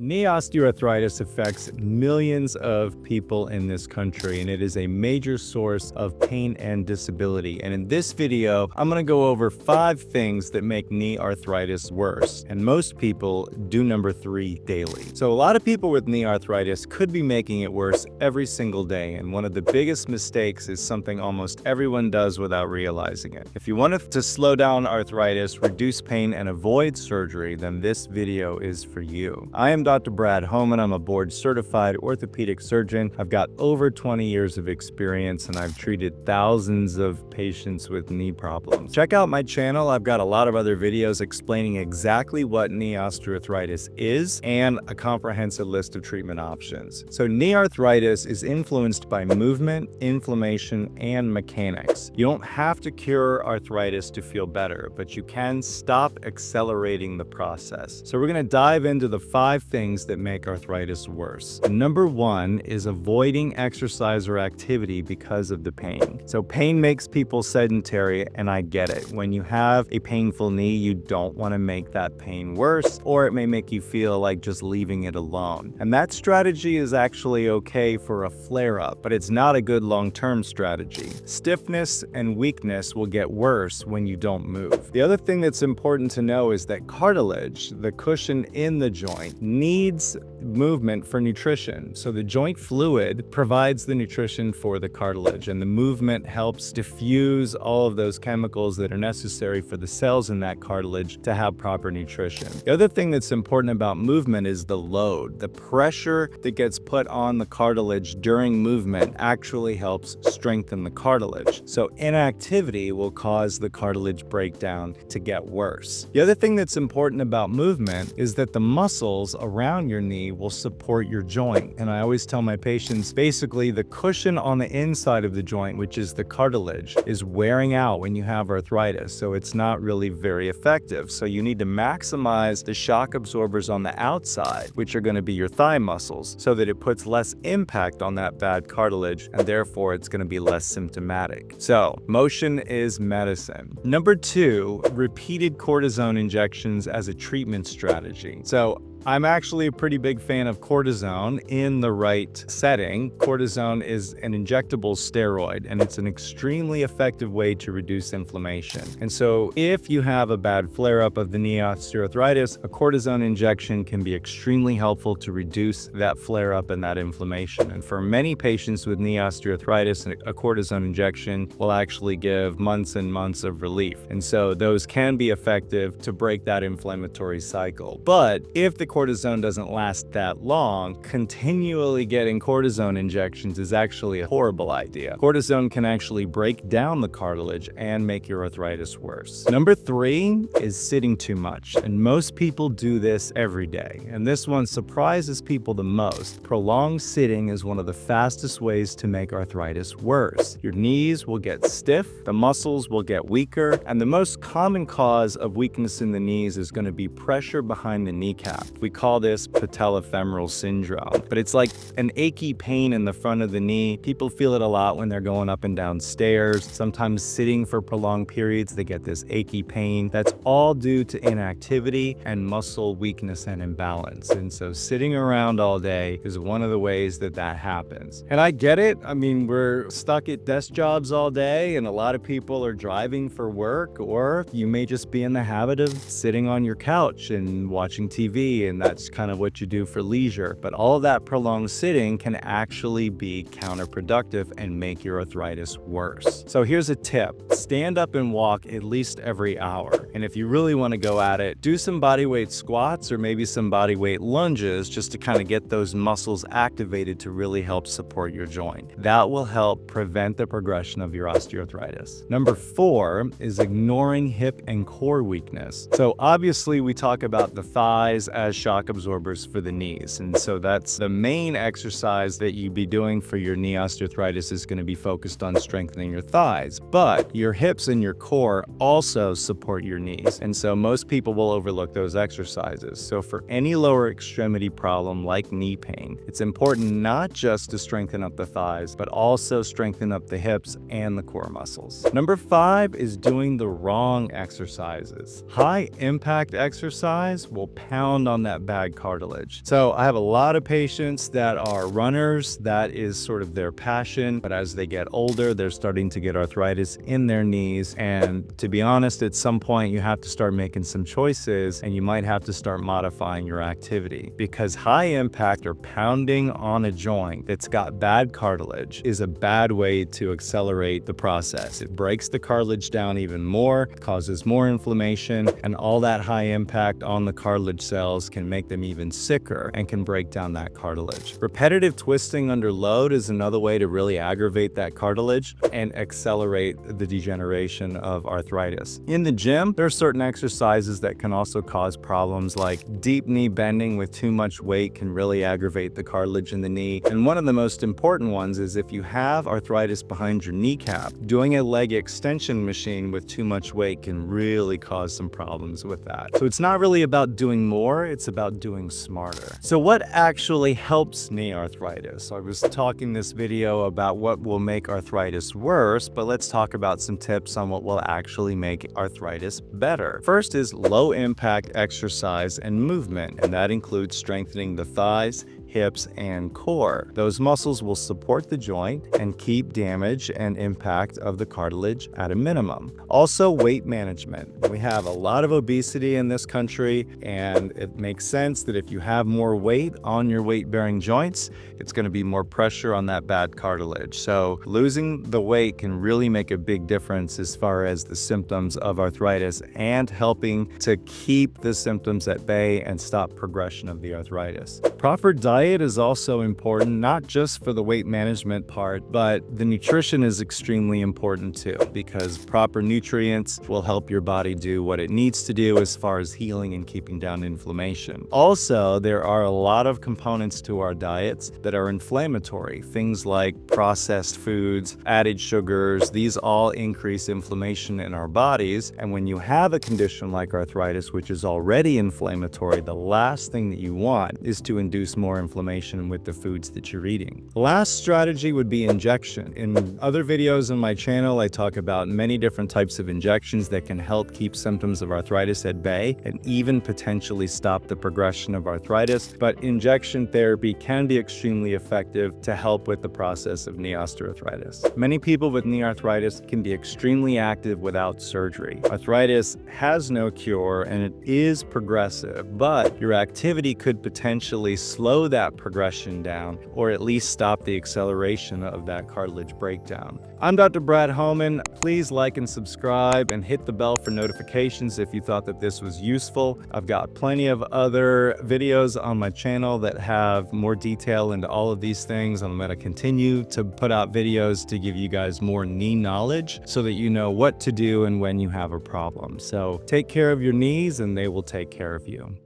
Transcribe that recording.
Knee osteoarthritis affects millions of people in this country, and it is a major source of pain and disability. And in this video, I'm going to go over 5 things that make knee arthritis worse. And most people do number 3 daily. So a lot of people with knee arthritis could be making it worse every single day. And one of the biggest mistakes is something almost everyone does without realizing it. If you want to slow down arthritis, reduce pain, and avoid surgery, then this video is for you. I am Dr. Brad Homan. I'm a board-certified orthopedic surgeon. I've got over 20 years of experience, and I've treated thousands of patients with knee problems. Check out my channel. I've got a lot of other videos explaining exactly what knee osteoarthritis is and a comprehensive list of treatment options. So knee arthritis is influenced by movement, inflammation, and mechanics. You don't have to cure arthritis to feel better, but you can stop accelerating the process. So we're going to dive into the 5 things that make arthritis worse. Number 1 is avoiding exercise or activity because of the pain. So pain makes people sedentary, and I get it. When you have a painful knee, you don't want to make that pain worse, or it may make you feel like just leaving it alone. And that strategy is actually okay for a flare-up, but it's not a good long-term strategy. Stiffness and weakness will get worse when you don't move. The other thing that's important to know is that cartilage, the cushion in the joint, needs movement for nutrition. So the joint fluid provides the nutrition for the cartilage, and the movement helps diffuse all of those chemicals that are necessary for the cells in that cartilage to have proper nutrition. The other thing that's important about movement is the load. The pressure that gets put on the cartilage during movement actually helps strengthen the cartilage. So inactivity will cause the cartilage breakdown to get worse. The other thing that's important about movement is that the muscles around your knee will support your joint. And I always tell my patients, basically the cushion on the inside of the joint, which is the cartilage, is wearing out when you have arthritis. So it's not really very effective. So you need to maximize the shock absorbers on the outside, which are going to be your thigh muscles, so that it puts less impact on that bad cartilage, and therefore it's going to be less symptomatic. So motion is medicine. Number 2, repeated cortisone injections as a treatment strategy. So I'm actually a pretty big fan of cortisone in the right setting. Cortisone is an injectable steroid, and it's an extremely effective way to reduce inflammation. And so if you have a bad flare-up of the knee osteoarthritis, a cortisone injection can be extremely helpful to reduce that flare-up and that inflammation. And for many patients with knee osteoarthritis, a cortisone injection will actually give months and months of relief. And so those can be effective to break that inflammatory cycle. But if the cortisone doesn't last that long, continually getting cortisone injections is actually a horrible idea. Cortisone can actually break down the cartilage and make your arthritis worse. Number 3 is sitting too much, and most people do this every day. And this one surprises people the most. Prolonged sitting is one of the fastest ways to make arthritis worse. Your knees will get stiff, the muscles will get weaker, and the most common cause of weakness in the knees is going to be pressure behind the kneecap. We call this patellofemoral syndrome, but it's like an achy pain in the front of the knee. People feel it a lot when they're going up and down stairs. Sometimes sitting for prolonged periods, they get this achy pain. That's all due to inactivity and muscle weakness and imbalance. And so sitting around all day is one of the ways that that happens. And I get it. I mean, we're stuck at desk jobs all day, and a lot of people are driving for work, or you may just be in the habit of sitting on your couch and watching TV, and that's kind of what you do for leisure. But all of that prolonged sitting can actually be counterproductive and make your arthritis worse. So here's a tip. Stand up and walk at least every hour. And if you really want to go at it, do some bodyweight squats or maybe some bodyweight lunges just to kind of get those muscles activated to really help support your joint. That will help prevent the progression of your osteoarthritis. Number 4 is ignoring hip and core weakness. So obviously we talk about the thighs as shock absorbers for the knees. And so that's the main exercise that you'd be doing for your knee osteoarthritis is going to be focused on strengthening your thighs. But your hips and your core also support your knees. And so most people will overlook those exercises. So for any lower extremity problem like knee pain, it's important not just to strengthen up the thighs, but also strengthen up the hips and the core muscles. Number 5 is doing the wrong exercises. High impact exercise will pound on that that bad cartilage. So I have a lot of patients that are runners. That is sort of their passion. But as they get older, they're starting to get arthritis in their knees. And to be honest, at some point you have to start making some choices, and you might have to start modifying your activity, because high impact or pounding on a joint that's got bad cartilage is a bad way to accelerate the process. It breaks the cartilage down even more, causes more inflammation, and all that high impact on the cartilage cells can make them even sicker and can break down that cartilage. Repetitive twisting under load is another way to really aggravate that cartilage and accelerate the degeneration of arthritis. In the gym, there are certain exercises that can also cause problems, like deep knee bending with too much weight can really aggravate the cartilage in the knee. And one of the most important ones is if you have arthritis behind your kneecap, doing a leg extension machine with too much weight can really cause some problems with that. So it's not really about doing more, it's about doing smarter. So what actually helps knee arthritis? I was talking this video about what will make arthritis worse, but let's talk about some tips on what will actually make arthritis better. First is low impact exercise and movement, and that includes strengthening the thighs, hips, and core. Those muscles will support the joint and keep damage and impact of the cartilage at a minimum. Also, weight management. We have a lot of obesity in this country, and it makes sense that if you have more weight on your weight-bearing joints, it's going to be more pressure on that bad cartilage. So losing the weight can really make a big difference as far as the symptoms of arthritis and helping to keep the symptoms at bay and stop progression of the arthritis. Proper diet is also important, not just for the weight management part, but the nutrition is extremely important too, because proper nutrients will help your body do what it needs to do as far as healing and keeping down inflammation. Also, there are a lot of components to our diets that are inflammatory. Things like processed foods, added sugars, these all increase inflammation in our bodies. And when you have a condition like arthritis, which is already inflammatory, the last thing that you want is to induce more inflammation with the foods that you're eating. The last strategy would be injection. In other videos on my channel, I talk about many different types of injections that can help keep symptoms of arthritis at bay and even potentially stop the progression of arthritis. But injection therapy can be extremely effective to help with the process of knee osteoarthritis. Many people with knee arthritis can be extremely active without surgery. Arthritis has no cure and it is progressive, but your activity could potentially slow that progression down, or at least stop the acceleration of that cartilage breakdown. I'm Dr. Brad Homan. Please like and subscribe and hit the bell for notifications if you thought that this was useful. I've got plenty of other videos on my channel that have more detail into all of these things. I'm going to continue to put out videos to give you guys more knee knowledge so that you know what to do and when you have a problem. So take care of your knees and they will take care of you.